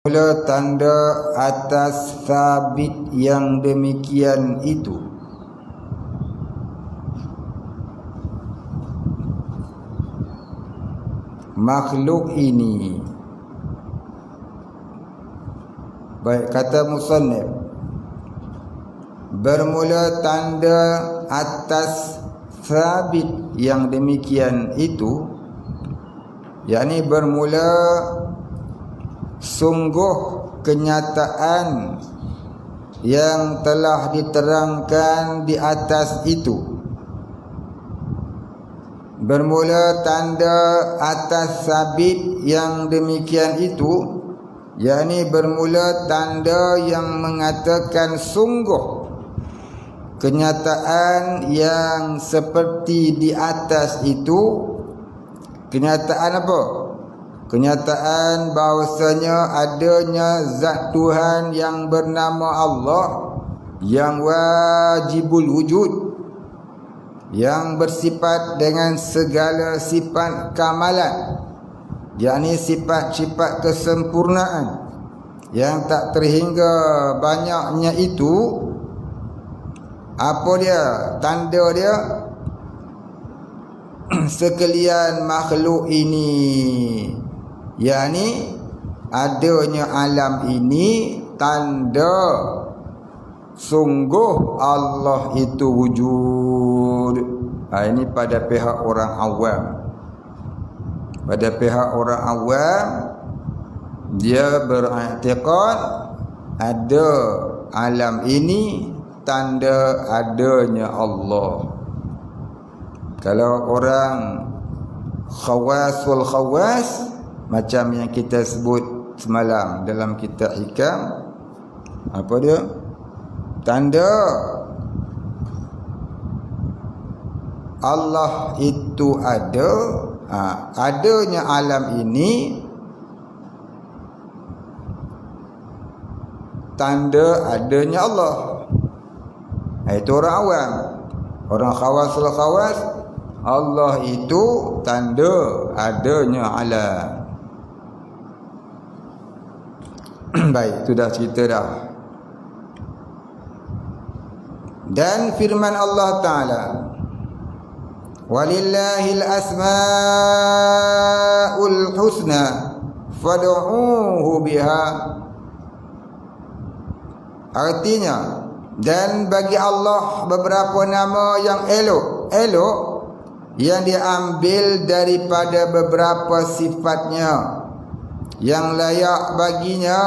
Mula tanda atas sabit yang demikian itu. Makhluk ini, baik kata musannif, bermula tanda atas sabit yang demikian itu, yakni bermula sungguh kenyataan yang telah diterangkan di atas itu. Bermula tanda atas sabit yang demikian itu, yakni bermula tanda yang mengatakan sungguh kenyataan yang seperti di atas itu. Kenyataan apa? Kenyataan bahawasanya adanya zat Tuhan yang bernama Allah, yang wajibul wujud, yang bersifat dengan segala sifat kamalan, yakni sifat-sifat kesempurnaan yang tak terhingga banyaknya itu. Apa dia? Tanda dia sekalian makhluk ini, yakni adanya alam ini tanda sungguh Allah itu wujud. Ini pada pihak orang awam. Pada pihak orang awam, dia beriktikad ada alam ini tanda adanya Allah. Kalau orang khawasul khawas, macam yang kita sebut semalam dalam kitab Hikam, apa dia? Tanda Allah itu ada, adanya alam ini tanda adanya Allah. Itu orang awam. Orang khawasul khawas, Allah itu tanda adanya alam. Baik, itu dah cerita dah. Dan firman Allah Ta'ala, walillahil asma'ul husna fad'uuhu biha. Artinya, dan bagi Allah beberapa nama yang elok yang diambil daripada beberapa sifatnya yang layak baginya,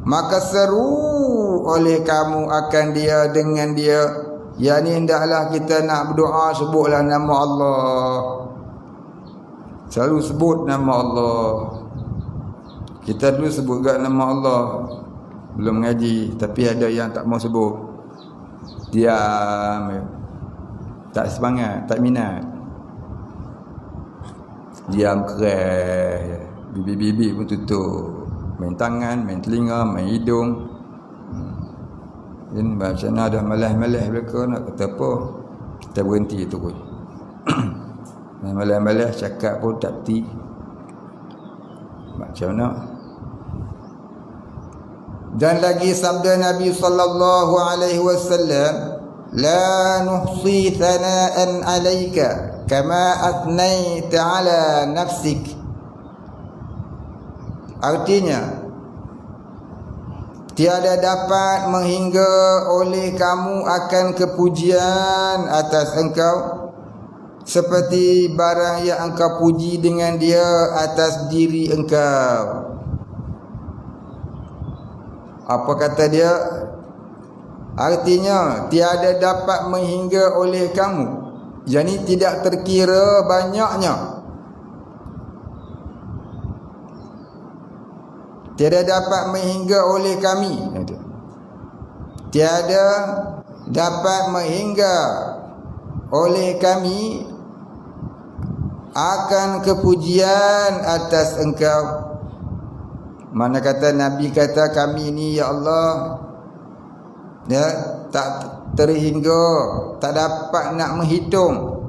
maka seru oleh kamu akan dia dengan dia. Yani hendaklah kita nak berdoa, sebutlah nama Allah. Selalu sebut nama Allah. Kita dulu sebut juga nama Allah belum ngaji, tapi ada yang tak mau sebut, diam, tak semangat, tak minat, diam kereh, bibir-bibir pun tutup, main tangan, main telinga, main hidung. Ini macam mana dah malas-malas mereka nak kata apa, kita berhenti terus. Malas-malas cakap pun tak berhenti. Macam mana? Dan lagi sabda Nabi sallallahu alaihi wasallam, la nuhsi thana'an 'alaika kama athnaita 'ala nafsik. Artinya, tiada dapat menghingga oleh kamu akan kepujian atas engkau seperti barang yang engkau puji dengan dia atas diri engkau. Apa kata dia? Artinya, tiada dapat menghingga oleh kamu, yakni tidak terkira banyaknya, tiada dapat menghingga oleh kami, tiada dapat menghingga oleh kami akan kepujian atas engkau. Mana kata Nabi kata kami ni ya Allah, ya, tak terhingga, tak dapat nak menghitung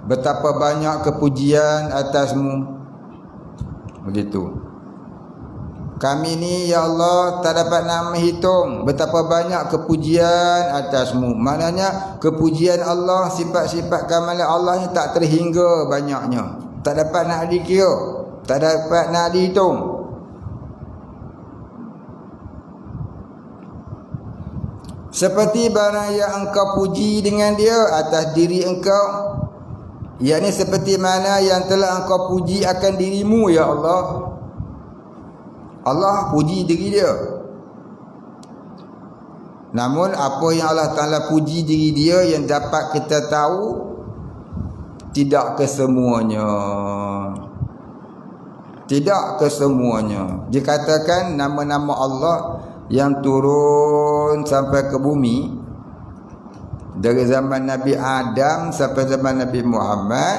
betapa banyak kepujian atasmu. Begitu. kami ni ya Allah tak dapat nak menghitung betapa banyak kepujian atasmu. Maknanya kepujian Allah, sifat-sifat kamalan Allah ni tak terhingga banyaknya, tak dapat nak dikira, tak dapat nak dihitung. Seperti barang yang engkau puji dengan dia atas diri engkau, yakni seperti mana yang telah engkau puji akan dirimu ya Allah. Allah puji diri dia. Namun apa yang Allah Ta'ala puji diri dia yang dapat kita tahu, tidak kesemuanya. Tidak kesemuanya. Dikatakan nama-nama Allah yang turun sampai ke bumi dari zaman Nabi Adam sampai zaman Nabi Muhammad,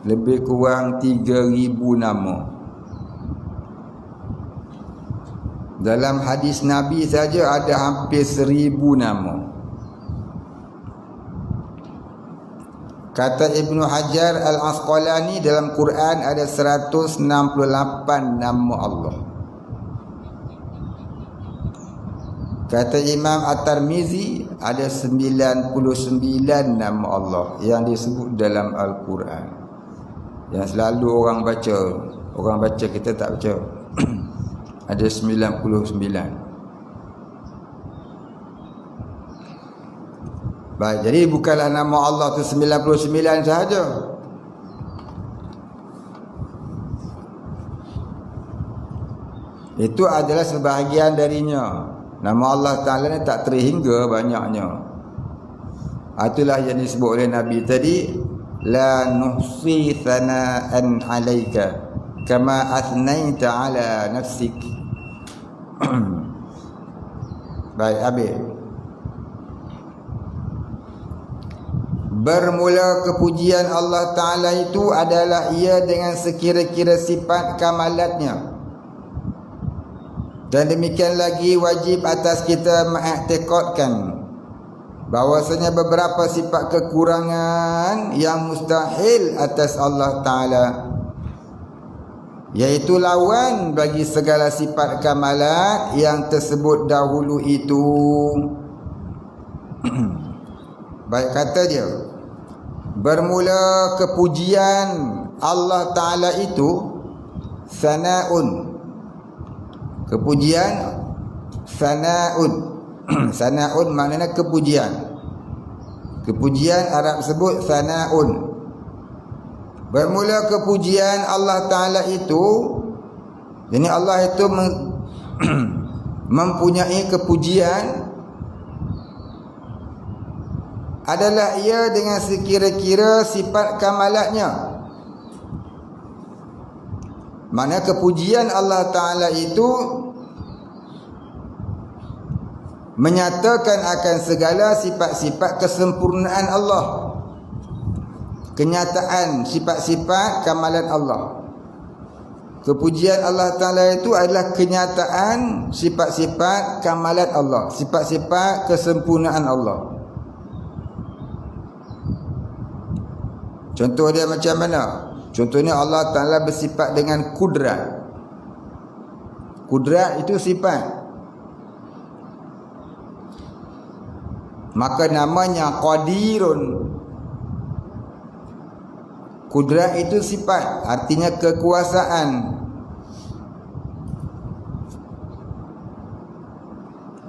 lebih kurang 3,000 nama. Dalam hadis Nabi saja ada hampir 1,000 nama. Kata Ibnu Hajar Al-Asqalani, dalam Quran ada 168 nama Allah. Kata Imam At-Tirmizi ada 99 nama Allah yang disebut dalam Al-Quran, yang selalu orang baca. Orang baca, kita tak baca. Ada 99. Baik, jadi bukanlah nama Allah tu 99 sahaja. Itu adalah sebahagian darinya. Nama Allah Ta'ala ni tak terhingga banyaknya. Itulah yang disebut oleh Nabi tadi, la nuhsi thana'an 'alaika kama athnaita 'ala nafsik. Baik, habis. Bermula kepujian Allah Ta'ala itu adalah ia dengan sekira-kira sifat kamalatnya. Dan demikian lagi wajib atas kita mengiktikadkan bahwasanya beberapa sifat kekurangan yang mustahil atas Allah Ta'ala, iaitu lawan bagi segala sifat kamalat yang tersebut dahulu itu. Baik, kata dia, bermula kepujian Allah Ta'ala itu sana'un. Kepujian sana'un. Sana'un maknanya kepujian. Kepujian Arab sebut sana'un. Bermula kepujian Allah Ta'ala itu, jadi Allah itu mempunyai kepujian adalah ia dengan sekira-kira sifat kamalatnya. Mana kepujian Allah Ta'ala itu menyatakan akan segala sifat-sifat kesempurnaan Allah, kenyataan sifat-sifat kamalan Allah. Kepujian Allah Ta'ala itu adalah kenyataan sifat-sifat kamalan Allah, sifat-sifat kesempurnaan Allah. Contoh dia macam mana? Contohnya Allah Ta'ala bersifat dengan kudrat. Kudrat itu sifat, maka namanya qadirun. Kudrat itu sifat, artinya kekuasaan.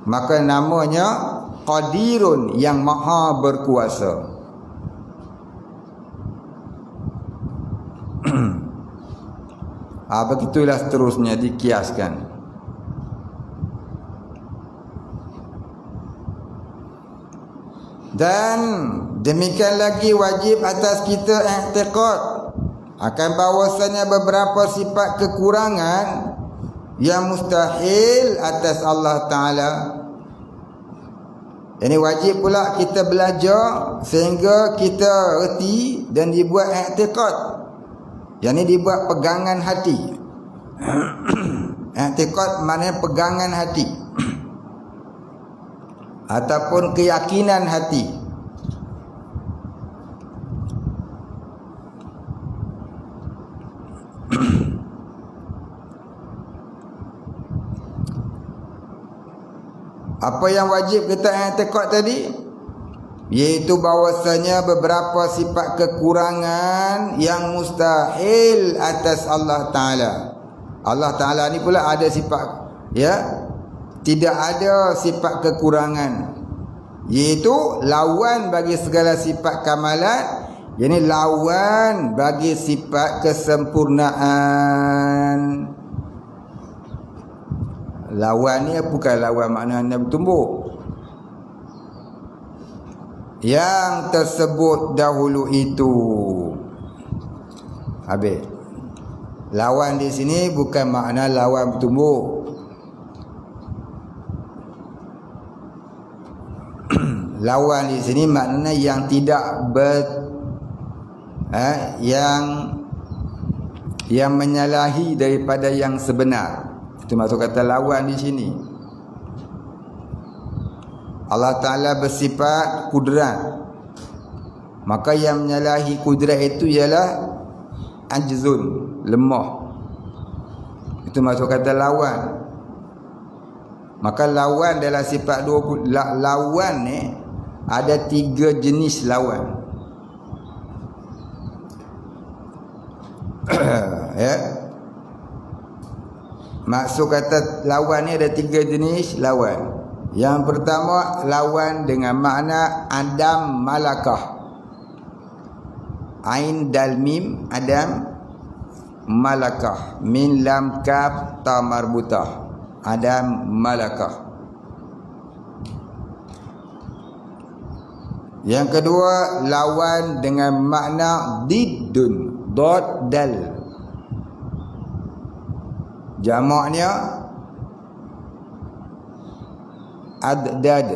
Maka namanya qadirun, yang maha berkuasa. Begitulah seterusnya dikiaskan. Dan demikian lagi wajib atas kita i'tiqad akan bahawasanya beberapa sifat kekurangan yang mustahil atas Allah Ta'ala. Ini wajib pula kita belajar sehingga kita reti dan dibuat i'tiqad. Yang ini dibuat pegangan hati. I'tiqad maknanya pegangan hati ataupun keyakinan hati. Apa yang wajib kita i'tiqad tadi? Iaitu bahawasanya beberapa sifat kekurangan yang mustahil atas Allah Ta'ala. Allah Ta'ala ni pula ada sifat, ya, tidak ada sifat kekurangan, iaitu lawan bagi segala sifat kamalat, yakni lawan bagi sifat kesempurnaan. Lawan ni bukan lawan maknanya bertumbuk. Yang tersebut dahulu itu. Habis. Lawan di sini bukan makna lawan bertumbuk. Lawan di sini maknanya yang tidak yang menyalahi daripada yang sebenar. Itu maksud kata lawan di sini. Allah Ta'ala bersifat kudrat, maka yang menyalahi kudrat itu ialah ajzun, lemah. Itu maksud kata lawan. Maka lawan dalam sifat lawan ni ada 3 jenis lawan. Ya. Maksud kata lawan ni ada 3 jenis lawan. Yang pertama, lawan dengan makna adam malakah. Ain dal mim, adam malakah. Min lam kaf ta marbutah, adam malakah. Yang kedua, lawan dengan makna diddun, dot dal. Jamaknya adad.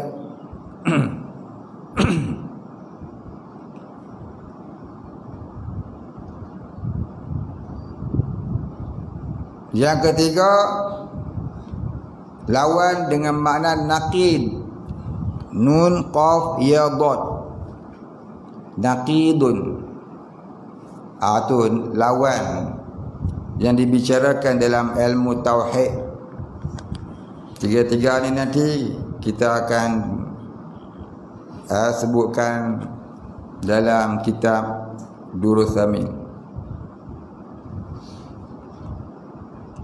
Yang ketiga, lawan dengan makna naqid, nun qaf ya dad, naqidun. Itu lawan yang dibicarakan dalam ilmu tauhid. Tiga-tiga ni nanti kita akan sebutkan dalam kitab Durus Samin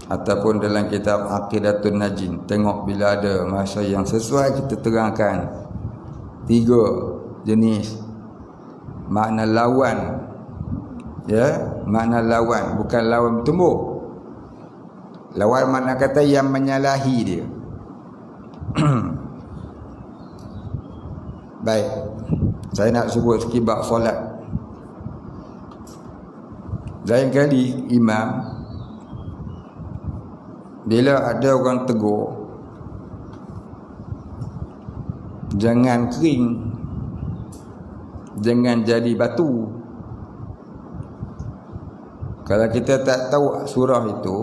ataupun dalam kitab Aqidatun Najin. Tengok bila ada masa yang sesuai, kita terangkan 3 jenis makna lawan. Ya, makna lawan bukan lawan bertumbuk. Lawan makna kata yang menyalahi dia. Baik, saya nak sebut sikit bab solat. Lain kali imam bila ada orang tegur, jangan kering, jangan jadi batu. Kalau kita tak tahu surah itu,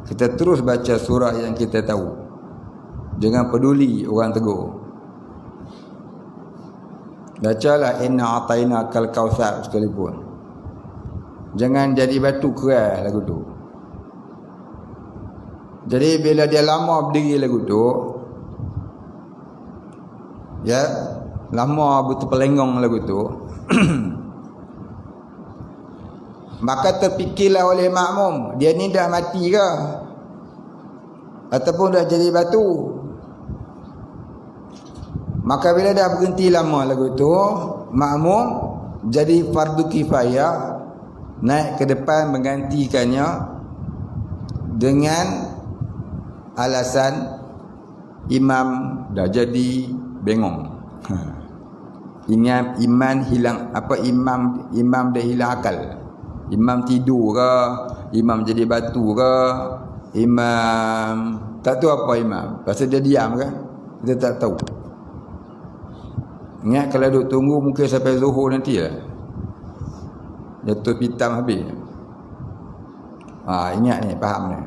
kita terus baca surah yang kita tahu. Jangan peduli orang tegur. Bacalah inna ataina kal kautsar sekalipun. Jangan jadi batu keras lagu tu. Jadi bila dia lama berdiri lagu tu, ya, lama betul pelengong lagu tu, maka terfikirlah oleh makmum, dia ni dah mati ke ataupun dah jadi batu. Maka bila dah berhenti lama lagu tu, makmum jadi fardu kifayah naik ke depan menggantikannya dengan alasan imam dah jadi bengong. Iman hilang, apa, imam dah hilang akal. Imam tidur ke, imam jadi batu ke, imam tak tahu apa imam. Pasal dia diam kan, kita tak tahu. Ingat kalau duk tunggu mungkin sampai zuhur nanti lah, jatuh hitam habis. Ingat ni, faham ni.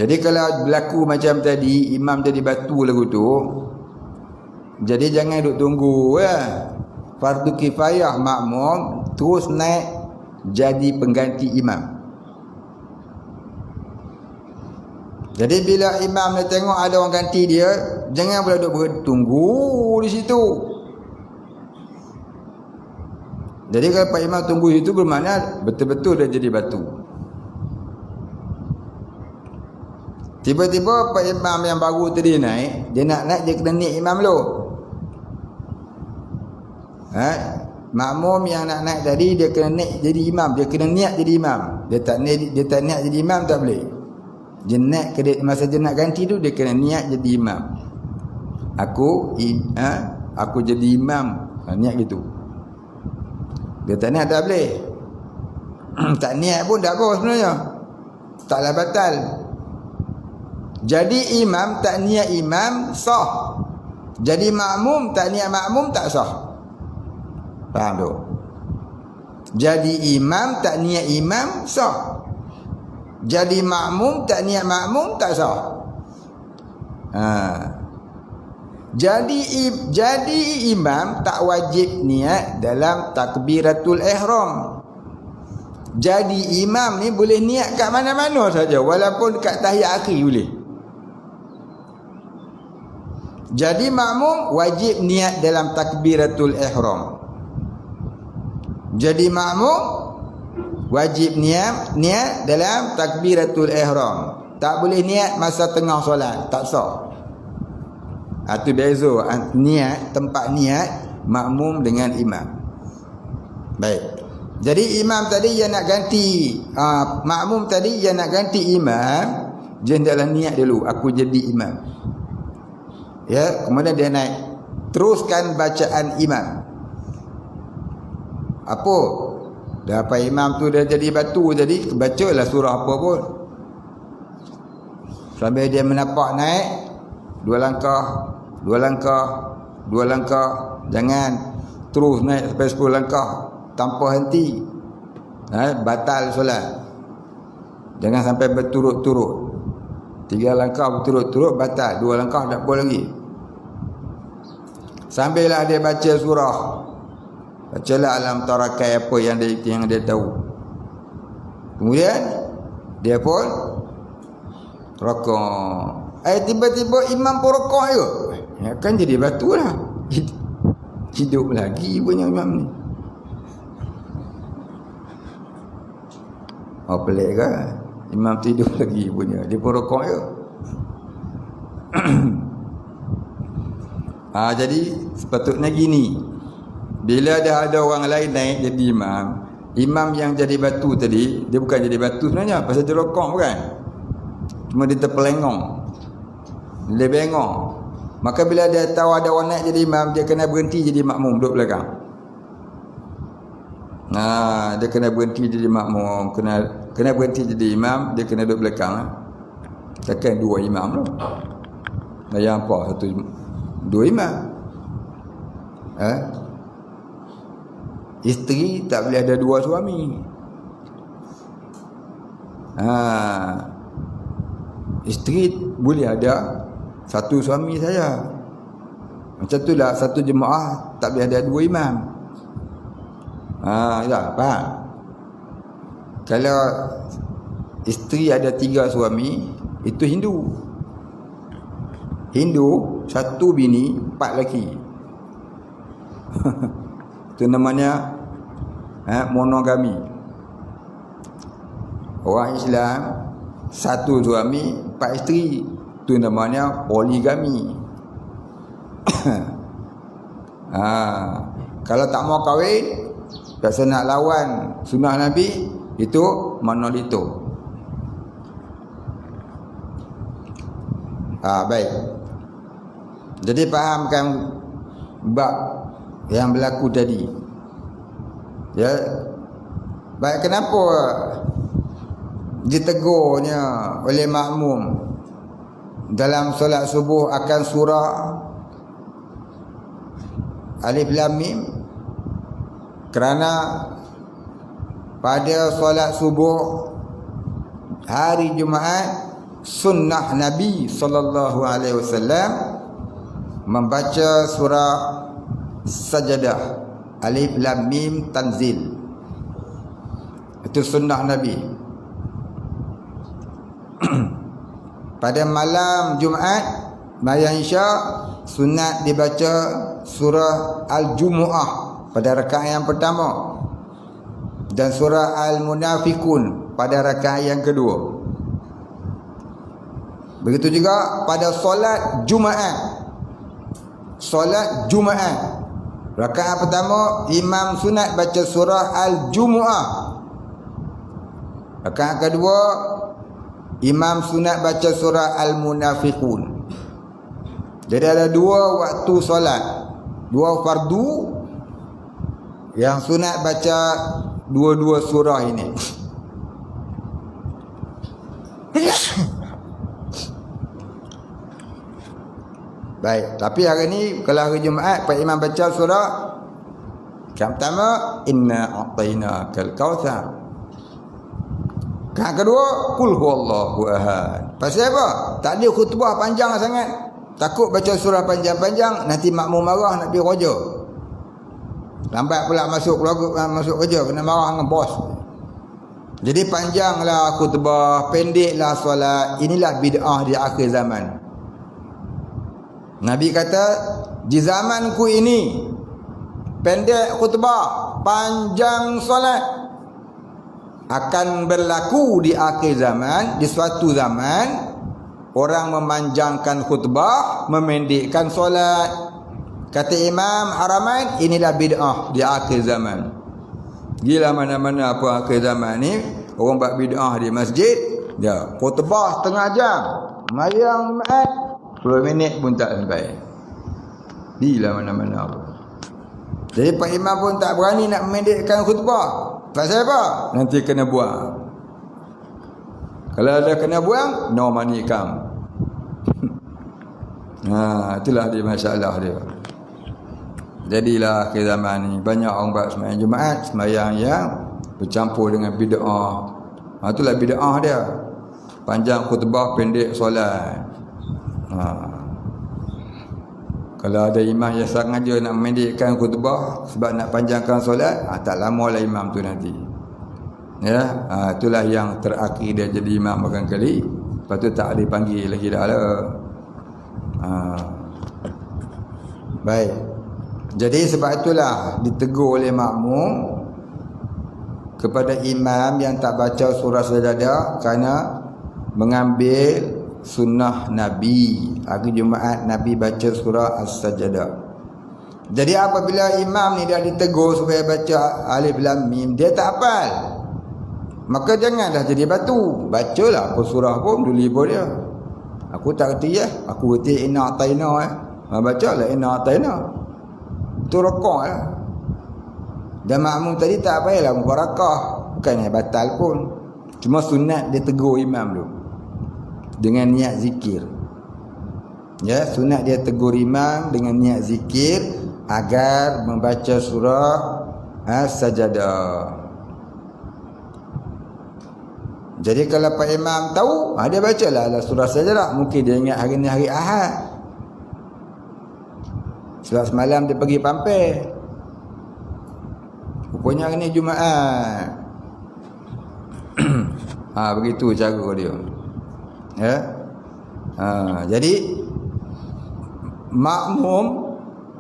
Jadi kalau berlaku macam tadi, imam jadi batu lagu tu, jadi jangan duk tunggu ya. Fardu kifayah makmum terus naik jadi pengganti imam. Jadi bila imam dia tengok ada orang ganti dia, jangan pula duduk bertunggu di situ. Jadi kalau Pak Imam tunggu itu bermakna betul-betul dia jadi batu. Tiba-tiba Pak Imam yang baru tadi naik, dia nak naik dia kena naik imam dulu. Makmum yang nak naik tadi dia kena naik jadi imam, dia kena niat jadi imam. Dia tak niat jadi imam tak boleh. Dia naik masa dia nak ganti tu dia kena niat jadi imam. Aku jadi imam. Niat gitu. Dia tak niat tak boleh. Tak niat pun tak apa sebenarnya. Taklah batal. Jadi imam tak niat imam sah. Jadi makmum tak niat makmum tak sah. Faham tu? Jadi imam tak niat imam sah. Jadi makmum tak niat makmum tak sah. Jadi imam tak wajib niat dalam takbiratul ihram. Jadi imam ni boleh niat kat mana-mana saja, walaupun kat tahiyat akhir boleh. Jadi makmum wajib niat dalam takbiratul ihram. Jadi makmum wajib niat dalam takbiratul ihram. Tak boleh niat masa tengah solat, tak sah. Itu beza niat, tempat niat makmum dengan imam. Baik. Jadi imam tadi yang nak ganti makmum tadi yang nak ganti imam, dia dalam niat dulu aku jadi imam. Ya, kemudian dia naik teruskan bacaan imam. Apa? Dah apa imam tu dah jadi batu tadi, bacalah surah apa pun. Sampai dia menapak naik 2 langkah, jangan terus naik sampai 10 langkah tanpa henti. Batal solat. Jangan sampai berturut-turut. 3 langkah berturut-turut batal, 2 langkah tak boleh lagi. Sampailah dia baca surah. Bacalah alam tarakai apa yang dia tahu. Kemudian dia pun rokok. Tiba-tiba imam pun rokok je. Ya, kan jadi batu lah. Hidup lagi punya imam ni. Pelik kan? Imam tidur lagi punya. Dia pun rokok je. Jadi sepatutnya gini. Bila dah ada orang lain naik jadi imam, imam yang jadi batu tadi, dia bukan jadi batu sebenarnya, pasal dia rokok bukan. Cuma dia terpelengong. Dia bengong. Maka bila dia tahu ada orang naik jadi imam, dia kena berhenti jadi makmum duduk belakang. Dia kena berhenti jadi makmum, kena berhenti jadi imam, dia kena duduk belakang. Takkan 2 imam lah. Yang apa? 2 imam. Isteri tak boleh ada 2 suami. Isteri boleh ada 1 suami saja. Macam itulah satu jemaah tak boleh ada 2 imam. Ya, faham? Kalau isteri ada 3 suami, itu Hindu 1 bini 4 lelaki. Itu namanya monogami. Orang Islam 1 suami 4 isteri, itu namanya poligami. Kalau tak mau kahwin, biasa nak lawan sunnah Nabi, itu monolito. Baik. Jadi fahamkan bab yang berlaku tadi. Ya. Baik, kenapa ditegurnya oleh makmum dalam solat subuh akan surah Alif Lam Mim? Kerana pada solat subuh hari Jumaat, sunnah Nabi SAW membaca surah Sajadah Alif Lam Mim Tanzil. Itu sunnah Nabi. pada malam Jumaat sembahyang Isya sunat dibaca surah Al-Jumu'ah pada rakaat yang pertama dan surah Al-Munafiqun pada rakaat yang kedua. Begitu juga pada solat Jumaat. Solat Jumaat rakaat pertama imam sunat baca surah Al-Jumu'ah. Rakaat kedua imam sunat baca surah Al-Munafiqun. Jadi ada dua waktu solat, dua fardu yang sunat baca dua-dua surah ini. Baik, tapi hari ni kalau hari Jumaat Pak Imam baca surah yang pertama inna a'tainakal kautsar. Yang kedua qul huwallahu ahad. Pasal apa? Tak ada khutbah panjang sangat. Takut baca surah panjang-panjang nanti makmum marah nak pergi kerja. Lambat pula masuk kerja kena marah dengan bos. Jadi panjanglah khutbah, pendeklah solat. Inilah bid'ah di akhir zaman. Nabi kata, di zamanku ini pendek khutbah, panjang solat. Akan berlaku di akhir zaman, di suatu zaman orang memanjangkan khutbah, memendekkan solat. Kata Imam Haramain, inilah bid'ah di akhir zaman. Gila mana-mana apa akhir zaman ni, orang buat bid'ah di masjid, dia khutbah setengah jam, sembahyang Jumaat 10 minit pun tak sampai. Gila mana-mana apa. Jadi Pak Imam pun tak berani nak memendekkan khutbah. Pasal apa? Nanti kena buang. Kalau ada kena buang, no money come. Itulah dia masalah dia. Jadilah akhir zaman ni banyak orang buat sembahyang Jumaat, sembahyang yang bercampur dengan bid'ah. Itulah bid'ah dia. Panjang khutbah, pendek solat. Kalau ada imam yang sengaja nak memendekkan khutbah sebab nak panjangkan solat, tak lama lah imam tu nanti. Ya, itulah yang terakhir dia jadi imam makan kali. Lepas tu tak dipanggil lagi dah lah. Baik. Jadi sebab itulah ditegur oleh makmum kepada imam yang tak baca surah sajadah kerana mengambil sunnah Nabi. Hari Jumaat Nabi baca surah As-Sajdah. Jadi apabila imam ni dah ditegur supaya baca Alif Lam Mim, dia tak hafal, maka janganlah jadi batu. Bacalah apa surah pun dulu ibu dia. Aku tak kerti aku kerti inna ataina bacalah inna ataina. Itu rakaat lah. Dan makmum tadi tak payahlah mubarakah, bukannya batal pun. Cuma sunat dia tegur imam tu dengan niat zikir. Ya, sunat dia tegur imam dengan niat zikir agar membaca surah As-Sajdah. Jadi kalau Pak Imam tahu, dia bacalah surah Sajdah. Mungkin dia ingat hari ni hari Ahad, sebab semalam dia pergi Pampir. Rupanya hari ni Jumaat. Begitu cara dia. Ya. Jadi makmum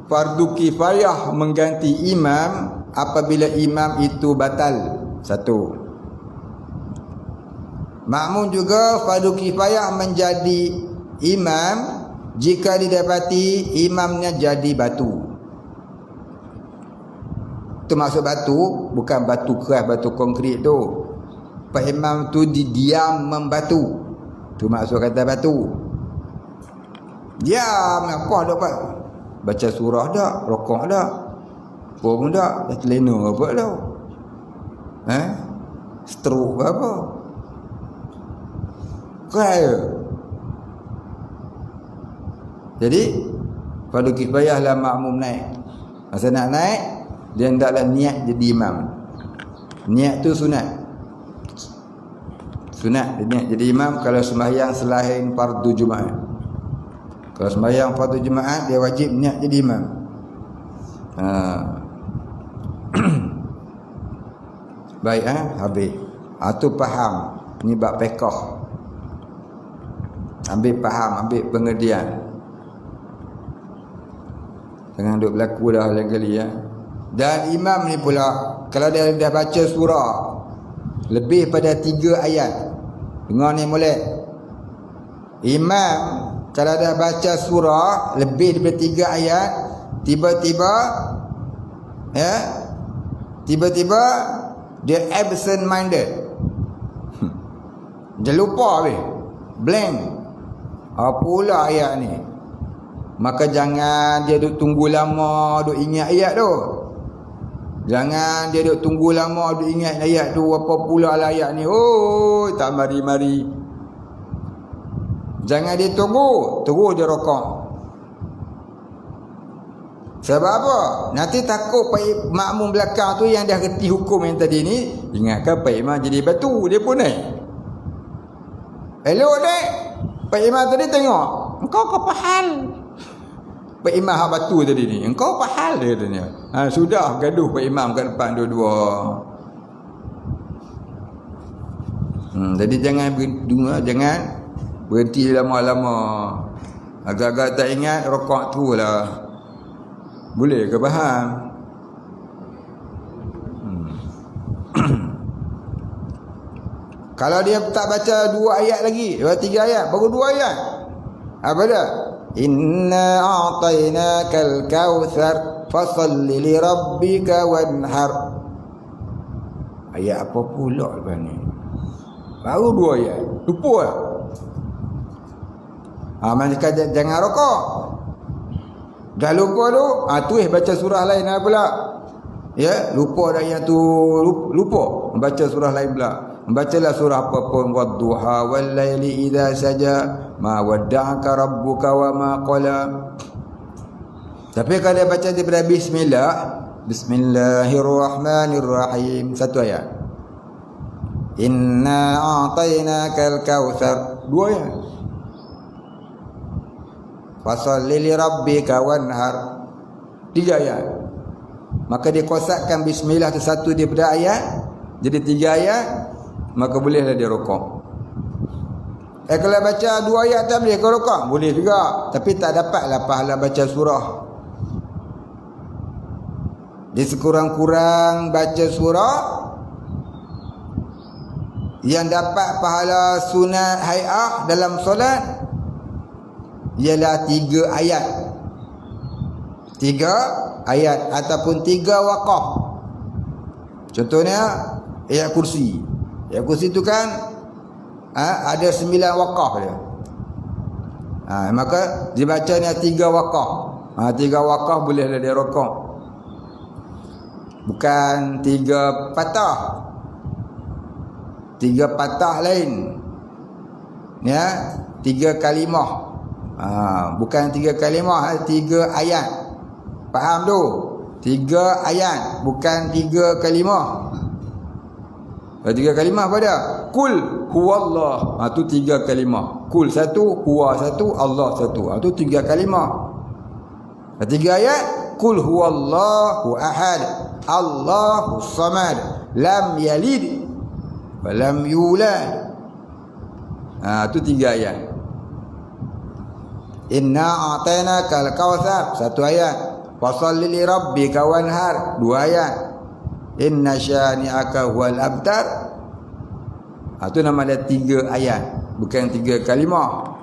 fardu kifayah mengganti imam apabila imam itu batal. Satu. Makmum juga fardu kifayah menjadi imam jika didapati imamnya jadi batu. Itu maksud batu, bukan batu keras, batu konkrit tu. Pak imam tu diam membatu. Tu maksud kata batu. Diam apa dak Pak? Baca surah dak, rokok dak. Pun dak, dah telena apa dah. Stroke apa? Kaya. Jadi fardu kifayahlah makmum naik. Masa nak naik, dia hendaklah niat jadi imam. Niat tu sunat. Sunat dia niat jadi imam kalau sembahyang selain fardu Jumaat. Kalau sembahyang fardu Jumaat dia wajib niat jadi imam. Baik habis. Tu faham. Ni bab fiqh. Ambil faham, ambil pengertian. Jangan duk berlaku dah lain kali ya. Dan imam ni pula, kalau dia dah baca surah lebih pada 3 ayat, dengar ni molek. Imam kalau dah baca surah lebih daripada 3 ayat, tiba-tiba ya, tiba-tiba dia absent minded. Dia lupa habis. Blank. Apa pula ayat ni? Maka jangan dia duk tunggu lama duk ingat ayat tu. Jangan dia duk tunggu lama duk ingat ayat tu, apa pula lah ayat ni. Oh, tak mari-mari. Jangan dia tunggu, terus dia rokok. Sebab apa? Nanti takut Pak makmum belakang tu yang dah reti hukum yang tadi ni, ingatkan Pak Imam jadi batu, dia pun naik. Elok dek. Pak Imam tadi tengok, engkau apa hal? Pak Imam hak batu tadi ni, engkau apa hal dia katanya. Sudah gaduh Pak Imam kat depan dua-dua. Jadi jangan berhenti lama-lama. Agak-agak tak ingat rokok tu lah. Boleh ke faham? Kalau dia tak baca 2 ayat lagi, 3 ayat, baru 2 ayat. Apa dia? Inna a'tainakal kautsar fasalli li rabbika wanhar. Ayat apa pula lepas ni? Baru 2 ayat. Lupa lah. Macam jangan rokok. Dah lupa tu, tulis baca surah lain lah pula. Ya, lupa dah yang tu, lupa baca surah lain pula. Bacalah surah apa pun, wadduha wal laili idza saja ma wadda'aka rabbuka wa ma qala. Tapi kalau dia baca daripada bismillah, bismillahirrahmanirrahim, 1 ayat. Inna a'tainakal kautsar, 2 ayat. Fasalli li rabbika wanhar, 3 ayat. Maka dia kosakkan bismillah tu 1 daripada ayat, jadi 3 ayat, maka bolehlah dia rokok. Kalau baca 2 ayat tak boleh kau rokok? Boleh juga, tapi tak dapatlah pahala baca surah. Dia sekurang-kurang baca surah, yang dapat pahala sunat hai'ah dalam solat ialah 3 ayat. 3 ayat ataupun 3 waqaf. Contohnya ayat kursi. Ayat kursi tu kan ada 9 waqaf dia. Maka dibacanya 3 waqaf. 3 waqaf bolehlah dia rokok. Bukan 3 patah. 3 patah lain. Ya, 3 kalimah. Bukan 3 kalimah, 3 ayat. Faham tu? 3 ayat, bukan 3 kalimah. 3 kalimah apa dia? Kul huwallah. Tu 3 kalimah. Kul 1, huwa 1, Allah 1. Tu 3 kalimah. 3 ayat. Kul huwallahu ahad, Allahu samad, lam yalid wa lam yulad. Tu 3 ayat. Inna a'tainakal kautsar, 1 ayat. Fasalli li rabbika wanhar, 2 ayat. Inna syani'aka huwal abtar. Tu nama dia 3 ayat, bukan 3 kalimah.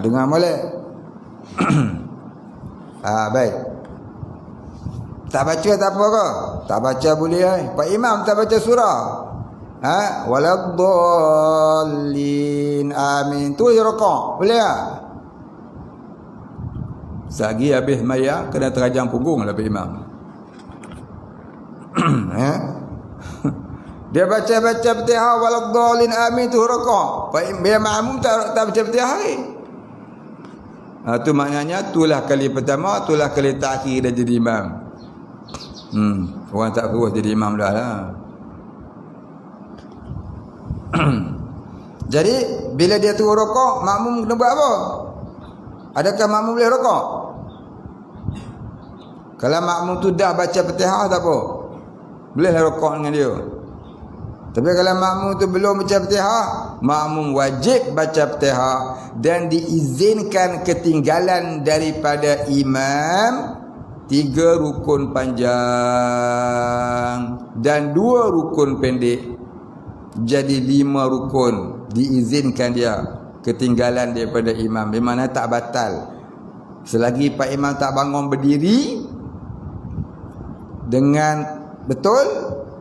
Dengar molek. Baik. Tak baca tak apa ke? Tak baca boleh. Pak Imam tak baca surah. Waladdallin amin. Tu je rokok. Boleh tak? Sagi habis maya kena terajang punggung lah Pak Imam. Dia baca-baca Fatihah waladdallin amin tu rokok. Biar makmum tak baca Fatihah lagi. Tu maknanya itulah kali pertama, itulah kali terakhir dia jadi imam. Orang tak terus jadi imam dah lah. Jadi bila dia turun rokok, makmum kena buat apa? Adakah makmum boleh rokok? Kalau makmum tu dah baca Fatihah tak apa, bolehlah rokok dengan dia. Tapi kalau makmum tu belum baca Fatihah, makmum wajib baca Fatihah dan diizinkan ketinggalan daripada imam 3 rukun panjang dan 2 rukun pendek. Jadi 5 rukun diizinkan dia ketinggalan daripada imam. Di mana tak batal. Selagi Pak Imam tak bangun berdiri dengan betul,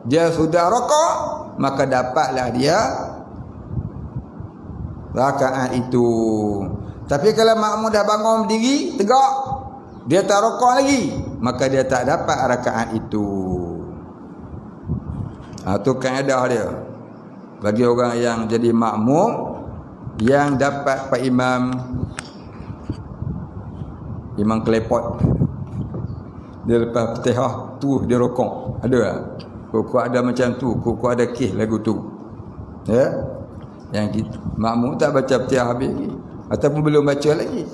dia sudah rokok, maka dapatlah dia rakaat itu. Tapi kalau makmum dah bangun berdiri tegak, dia tak rokok lagi, maka dia tak dapat rakaat itu. Itu kaedah dia bagi orang yang jadi makmum, yang dapat Pak Imam kelepot, dia lepas Fatihah tu dia rokok. Ada tak? Kok ada macam tu, kok ada kes lagu tu. Ya? Yang makmum tak baca Fatihah habis lagi, ataupun belum baca lagi.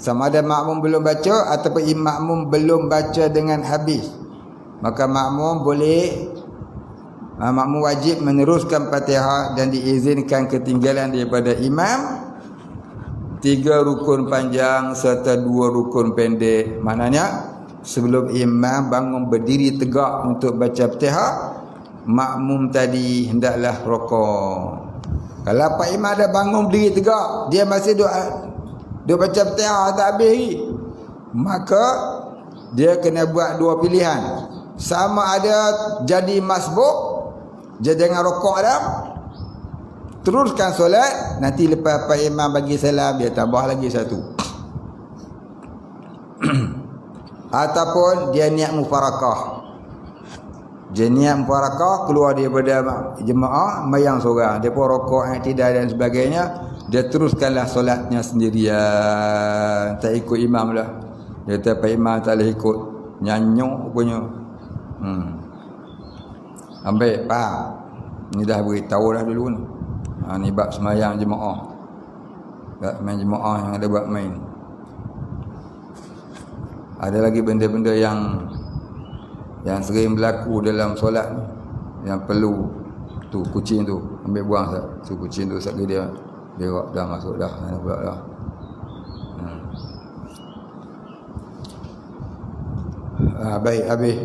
Sama ada makmum belum baca ataupun makmum belum baca dengan habis, maka makmum wajib meneruskan Fatihah dan diizinkan ketinggalan daripada imam 3 rukun panjang serta 2 rukun pendek. Maknanya sebelum imam bangun berdiri tegak untuk baca Fatihah, makmum tadi hendaklah rokok. Kalau Pak Imam dah bangun berdiri tegak, dia masih duk baca Fatihah tak habis, maka dia kena buat 2 pilihan. Sama ada jadi masbuk, dia jangan rokok dah, teruskan solat, nanti lepas Pak Imam bagi salam dia tambah lagi 1. Ataupun dia niat mufarakah. Dia niat mufarakah, keluar daripada jemaah, mayang seorang, dia pun rokok, tidak dan sebagainya, dia teruskanlah solatnya sendirian, tak ikut imam lah. Dia kata Pak Imam tak boleh ikut, nyanyuk punya. Ambil, faham? Ni dah beritahu dah dulu ni. Ni bab semayang jemaah. Tak main jemaah yang ada buat main. Ada lagi benda-benda yang sering berlaku dalam solat ni, yang perlu tu, kucing tu ambil buang sat. Tu kucing tu sekali dia dah masuk dah, pula dah. Baik, habis.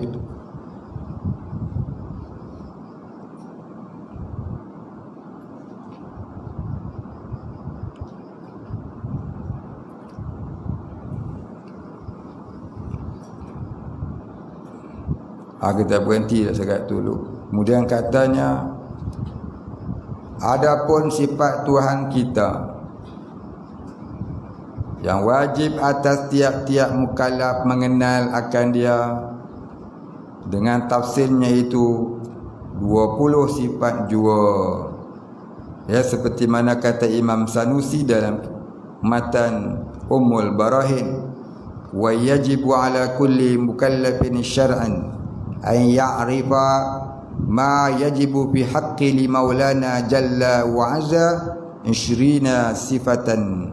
Kita berhenti sekat dulu. Kemudian katanya, adapun sifat Tuhan kita yang wajib atas tiap-tiap mukallaf mengenal akan dia, dengan tafsirnya itu 20 sifat jua. Ya, seperti mana kata Imam Sanusi dalam matan Ummul Barahin, wa yajibu ala kulli mukallafin syar'an an ya'rifa ma yajibu fi haqqi li maulana jalla wa azza 20 sifatan.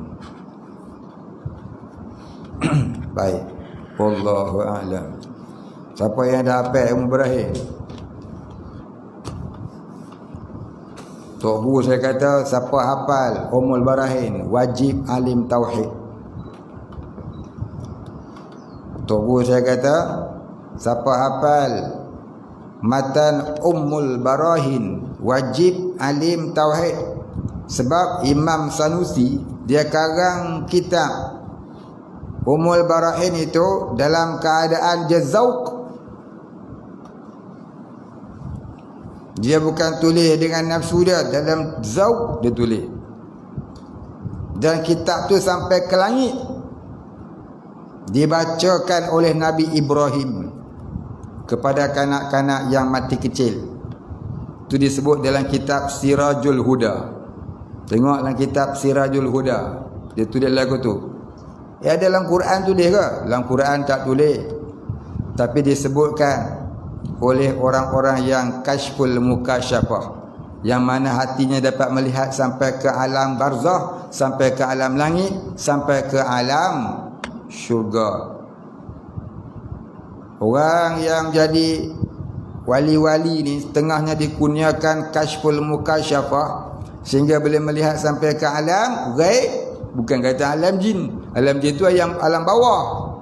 Baik, wallahu a'lam. Siapa yang dah hafal Ummul Barahin? Tok Bu saya kata, siapa hafal Ummul Barahin wajib alim tauhid. Tok Bu saya kata, siapa hafal matan Ummul Barahin wajib alim tauhid. Sebab Imam Sanusi dia karang kitab Ummul Barahin itu dalam keadaan dia zauq. Dia bukan tulis dengan nafsu dia, dalam zauq dia tulis. Dan kitab tu sampai ke langit dibacakan oleh Nabi Ibrahim kepada kanak-kanak yang mati kecil. Itu disebut dalam kitab Sirajul Huda. Tengok dalam kitab Sirajul Huda, dia tulis lagu tu. Dalam Quran tulis ke? Dalam Quran tak tulis, tapi disebutkan oleh orang-orang yang kashful mukasyafah, yang mana hatinya dapat melihat sampai ke alam barzakh, sampai ke alam langit, sampai ke alam syurga. Orang yang jadi wali-wali ni setengahnya dikurniakan kashful mukasyafah, sehingga boleh melihat sampai ke alam ghaib, bukan kata alam jin. Alam jin itu yang alam bawah,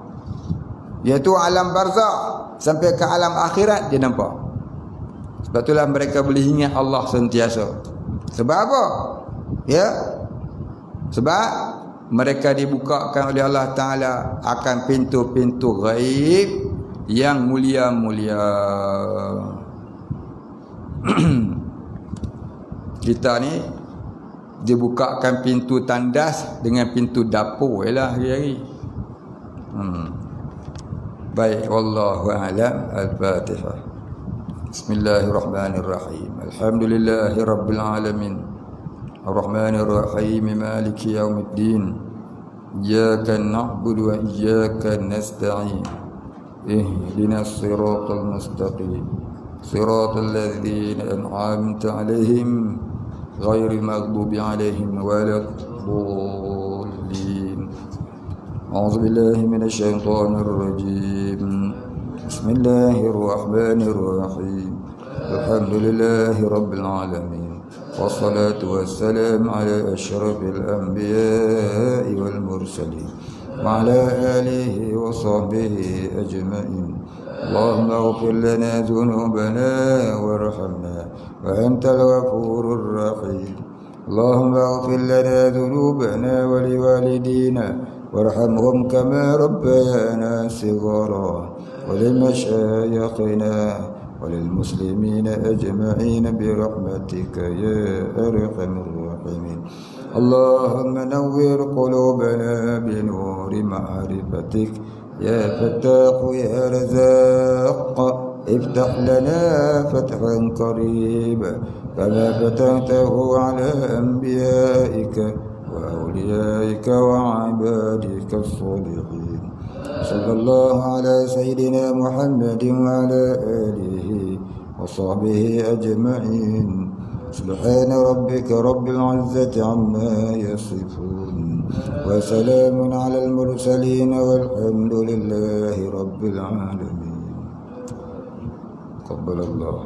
iaitu alam barzakh, sampai ke alam akhirat dia nampak. Sebab itulah mereka boleh ingat Allah sentiasa. Sebab apa? Ya, sebab mereka dibukakan oleh Allah Ta'ala akan pintu-pintu ghaib yang mulia-mulia. Kita ni dibukakan pintu tandas dengan pintu dapur ialah hari-hari. Baik, wallahu a'lam. Al-Fatihah. Bismillahirrahmanirrahim. Alhamdulillahirabbil alamin. Ar-Rahmanir-Rahim, Maliki yaumiddin. Iyyaka na'budu wa iyyaka nasta'in. Ihdinas siratal mustaqim. Siratal ladzina an'amta 'alaihim ghairil maghdubi 'alaihim waladdallin. A'udzu billahi minasy syaithanir rajim. Bismillahirrahmanirrahim. Alhamdulillahi rabbil alamin. Wassalatu wassalamu ala asyrafil anbiya'i wal mursalin wa ala alihi wa sahbihi ajma'in. اللهم اغفر لنا ذنوبنا وارحمنا وأنت الغفور الرحيم. اللهم اغفر لنا ذنوبنا ولوالدينا وارحمهم كما ربيانا صغارا ولمشايخنا وللمسلمين أجمعين برحمتك يا أرحم الراحمين. اللهم نور قلوبنا بنور معرفتك يا فتاح يا رزاق. افتح لنا فتحا قريبا كما فتحته على أنبيائك وأوليائك وعبادك الصالحين. صلى الله على سيدنا محمد وعلى آله وصحبه أجمعين. سبحان ربك رب العزة عما يصفون وسلام على المرسلين والحمد لله رب العالمين. قبل الله.